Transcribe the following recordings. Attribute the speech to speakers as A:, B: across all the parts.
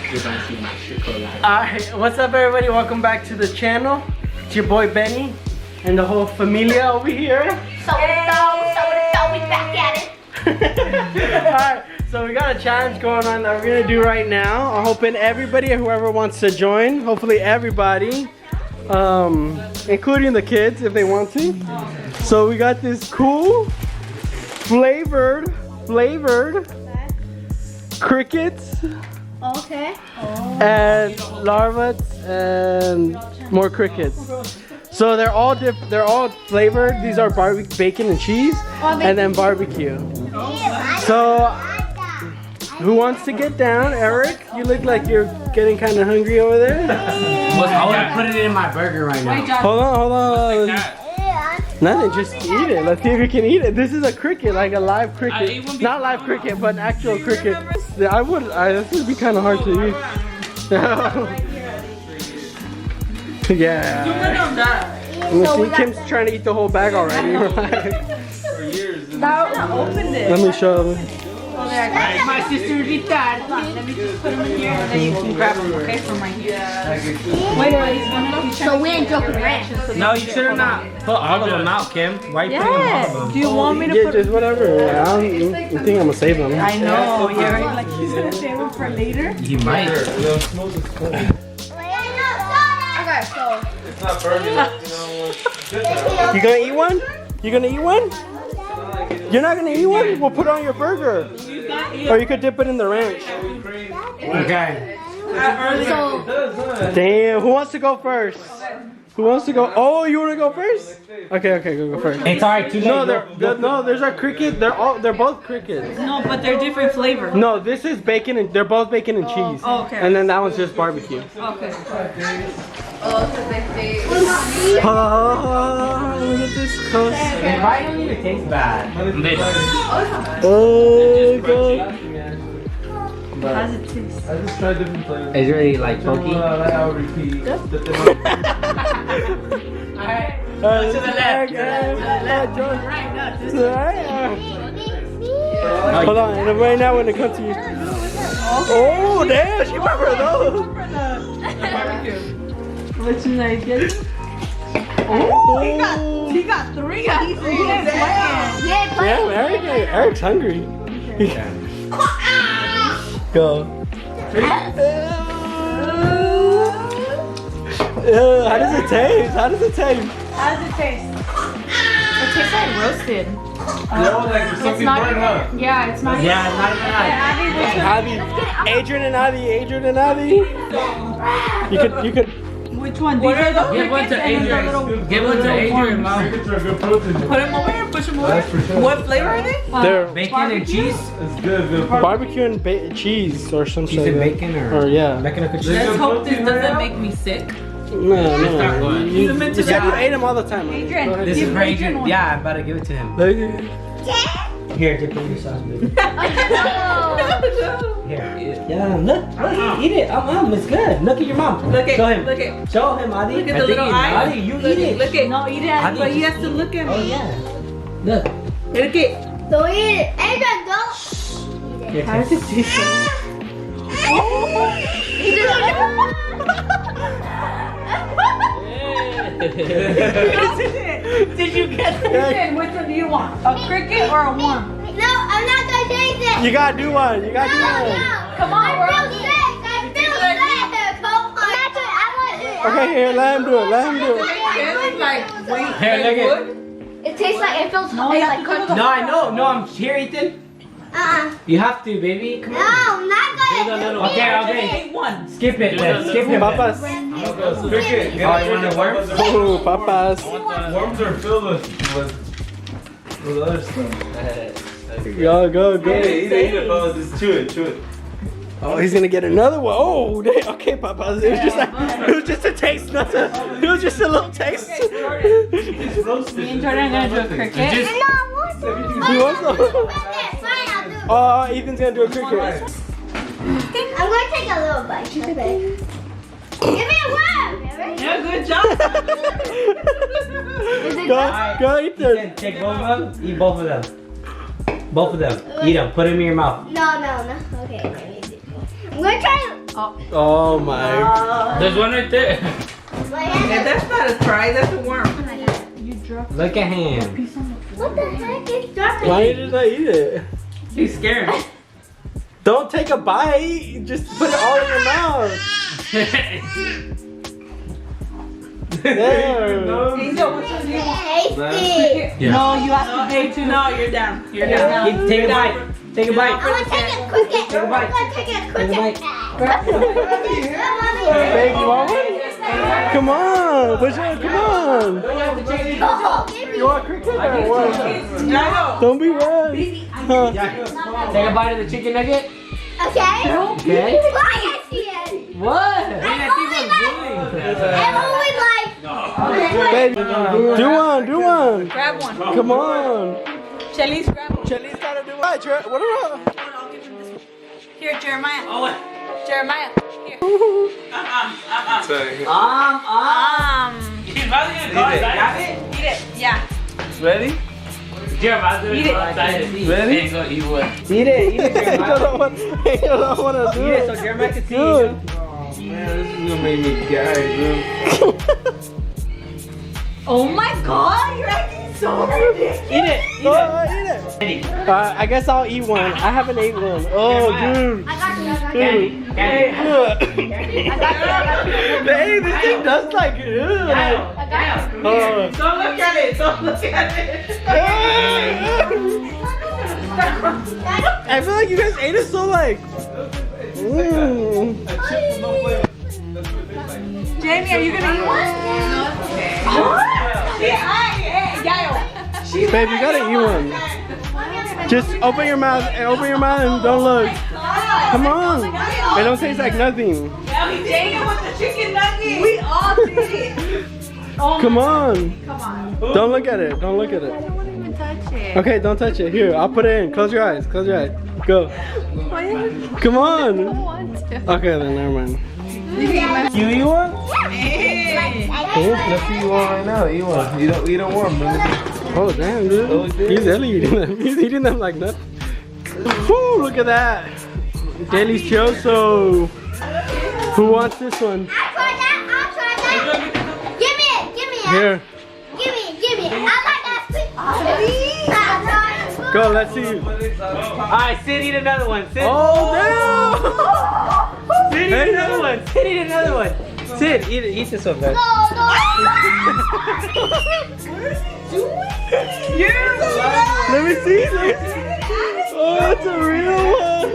A: Alright, what's up everybody? Welcome back to the channel. It's your boy Benny and the whole familia over here.
B: So we back at it.
A: Alright, so we got a challenge going on that we're gonna do right now. I'm hoping everybody, whoever wants to join, hopefully everybody, including the kids if they want to. So we got this cool flavored crickets.
B: Okay.
A: And larvas and more crickets. So they're all flavored. These are barbecue, bacon and cheese, and then barbecue. So who wants to get down? Eric, you look like you're getting kind of hungry over there.
C: I want to put it in my burger right now.
A: Hold on. Nothing, just eat it. Let's see if you can eat it. This is a cricket, like a live cricket. Not live cricket, but an actual cricket. This would be kind of hard to eat. Yeah. So Kim's trying to eat the whole bag already. Let me show them.
D: My sister did that. Let me just put them in here and then you can grab them, okay, from right here. Wait.
B: So we ain't joking around.
C: No, you should have not put all of them out, Kim. Why are you putting all of them?
D: Do you want me to put
A: just whatever. I think I'm gonna save them.
D: I know, you're like she's gonna save them for later.
C: You might.
B: Okay, so
E: It's not burger,
A: You gonna eat one? You gonna eat one? You're not gonna eat one? We'll put it on your burger. Or you could dip it in the ranch.
C: Okay.
A: Damn, who wants to go first? Who wants to go? Oh, you wanna go first? Okay, go first.
C: It's alright, too late.
A: No, there's our cricket. They're both crickets.
D: No, but they're different flavors.
A: No, this is bacon and they're both bacon and cheese.
D: Oh, okay.
A: And then that one's just barbecue.
D: Okay.
A: Oh, look at this close.
C: It might don't even taste bad.
A: Oh, God.
D: How's it taste?
E: I just tried different flavors.
C: It's really like funky.
E: I'll repeat.
A: Alright,
C: to the left.
A: Hold on, and right now when it comes to you. Oh, damn, she went for those.
D: What should I get? Oh, he got 3 pieces.
A: Yeah, Eric's hungry. Go. How does it taste?
D: How does it taste? It tastes like roasted.
E: It's not burnt up.
D: Yeah, it's not.
C: Yeah, it's not even
A: Adi, Adrian and Adi. You could.
D: Which one?
C: Give one to Adrian. Give one to Adrian, Mom.
E: Crickets are good protein.
D: Put them over here. Push them over.
E: That's for sure.
D: What flavor are they?
A: They're
C: Bacon and cheese?
E: It's good.
A: barbecue and cheese or some
C: Cheese
A: shit.
C: and bacon
A: Or yeah.
C: Bacon and cheese?
D: Let's hope this doesn't make me sick.
A: No. You
D: meant
A: said
D: to
A: you
D: that.
A: ate them all the time.
D: Adrian,
A: Go ahead.
C: This is
D: Give
C: for
D: Adrian
C: Adrian.
D: one.
C: Yeah, I'm about to give it to him. Here, dip it in your sauce, baby. Here. Yeah, look, eat it. It's good. Look at your mom.
D: Look
C: Show
D: at,
C: him.
D: look at.
C: Show him, Adi.
D: Look at the little eyes.
C: Adi, you eat it.
D: Look at. No, eat it.
C: Adi,
D: But he
C: just
D: has to look at me.
C: Oh, yeah. Look.
D: Look at.
B: don't eat it. Adrian, don't.
C: Here,
D: How does it taste? Did you get the pin? Which one do you want? A cricket or a worm?
B: No, I'm not gonna taste it.
A: You gotta do one.
B: No.
D: Come on,
B: I
D: we're
B: feel
D: all
B: sick. I feel sick. Come on. I want it.
A: Okay, here, let him do it.
D: Like, wait,
C: Here, look at.
B: It tastes like it feels
D: No,
B: it's
D: you
B: like
D: have to
B: cookies.
C: No, I know. No, I'm here, Ethan. You have to, baby. Come
B: No,
C: on.
B: I'm not gonna do it.
C: Okay.
D: Take one.
C: Skip it, then. Skip him.
A: Papas.
E: Cricket.
C: Oh, you want the worms?
A: Oh, papas.
E: Worms are filled with other stuff.
A: Go.
E: Eat it, fellas. Just chew it.
A: Oh, he's gonna get another one. Oh, okay, papas. It was just a taste, it was just a little taste.
E: It's roasted.
D: Me and Jordan are gonna do a cricket.
A: He wants some. Oh, Ethan's gonna do a cricket.
B: I'm gonna take a little bite. Okay. Give me a worm.
D: Yeah, good job.
A: Go, Ethan.
C: Take both of them. Eat both of them. Both of them. Eat them. Put them in your mouth.
B: No. Okay. I'm gonna try
A: Oh my.
E: There's one right there.
D: Yeah, that's not a fry, that's a worm.
C: Look at him.
B: What the heck is dropping?
A: Why did I eat it?
D: He's scared.
A: Don't take a bite. Just put it all in your mouth. There.
D: Angel, what's your name?
B: Tasty.
C: Yeah.
D: No, you have to pay too. No, you're down. You're down.
C: Take a bite. Take a bite.
B: I'm gonna take a cricket.
C: Take a bite.
B: I'm gonna take a cricket.
C: Take a
A: Babe, you want one? Come on. Push it. Come on. You want cricket or what?
D: Jago.
A: Don't be rushed. Huh.
C: Take a bite of the chicken nugget.
B: Okay?
C: Okay.
B: Why is she in?
C: What?
B: I only like.
A: Baby, do one. Do one.
D: Grab one.
A: Come on.
D: Shelly's grab one.
A: Chelly's gotta do what? What about?
D: Here, Jeremiah. Oh, what? Jeremiah. Here.
E: He's about to get caught.
D: Eat it. Yeah.
A: Ready?
E: Jeremiah's gonna
D: Eat
E: go
D: it.
E: outside.
A: Ready?
E: He's gonna eat one.
C: Eat it. Eat it,
A: I
C: Jeremiah.
A: don't want to do
C: Eat it so
A: it.
C: Jeremiah can see
A: Good.
C: you.
E: Man, this is gonna make me gag, bro.
D: Oh my god, you're acting so ridiculous.
C: Eat it.
A: Oh, eat it. I guess I'll eat one. I haven't ate one. Oh, dude.
B: I got you. I got you.
A: Dude. Hey, this thing does like it.
B: I got you.
A: Oh.
D: Don't look at it. Don't look at it.
A: I feel like you guys ate it so like.
D: Jamie, are you gonna eat one? No, it's okay. Hey, Yayo.
A: Babe, you gotta eat one. Just open your mouth and don't look. Come on. It don't taste like nothing.
D: Yeah, we did it with the chicken nugget. We all did it. Oh
A: Come
D: my
A: on.
D: God. Come on.
A: Don't look at it. Don't look at
D: I
A: it.
D: don't want to even touch it.
A: Okay, don't touch it. Here, I'll put it in. Close your eyes. Close your eyes. Go. Come on. Okay, then never mind. You eat one?
E: Let's eat one right now. Eat one. You don't want one, man.
A: Oh damn, dude. He's really eating them. He's eating them like nothing. Whoo, look at that. Delicioso. Who wants this one?
B: I'll try that. Give me it.
A: Here.
B: Give me it. I like that sweet.
A: Go, let's see.
C: Alright, Sid, eat another one. Sid.
A: Oh damn.
C: Sid, eat another one. Sid, eat another one. Sid, eat this one, guys.
A: Let me see. Oh, it's a real one.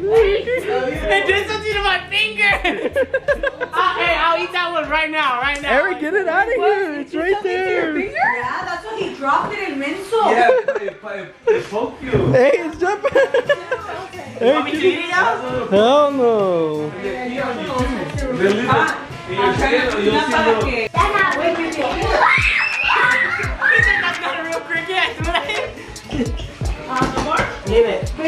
C: It did something to my finger. Hey, I'll eat that one right now.
A: Eric, get it out of here. It's right there.
D: Yeah, that's why he dropped it in Minso.
E: Yeah, it poked you.
A: Hey, it's jumping. Hey,
C: Want me to eat it now?
A: hell no.
C: Leave it.
B: I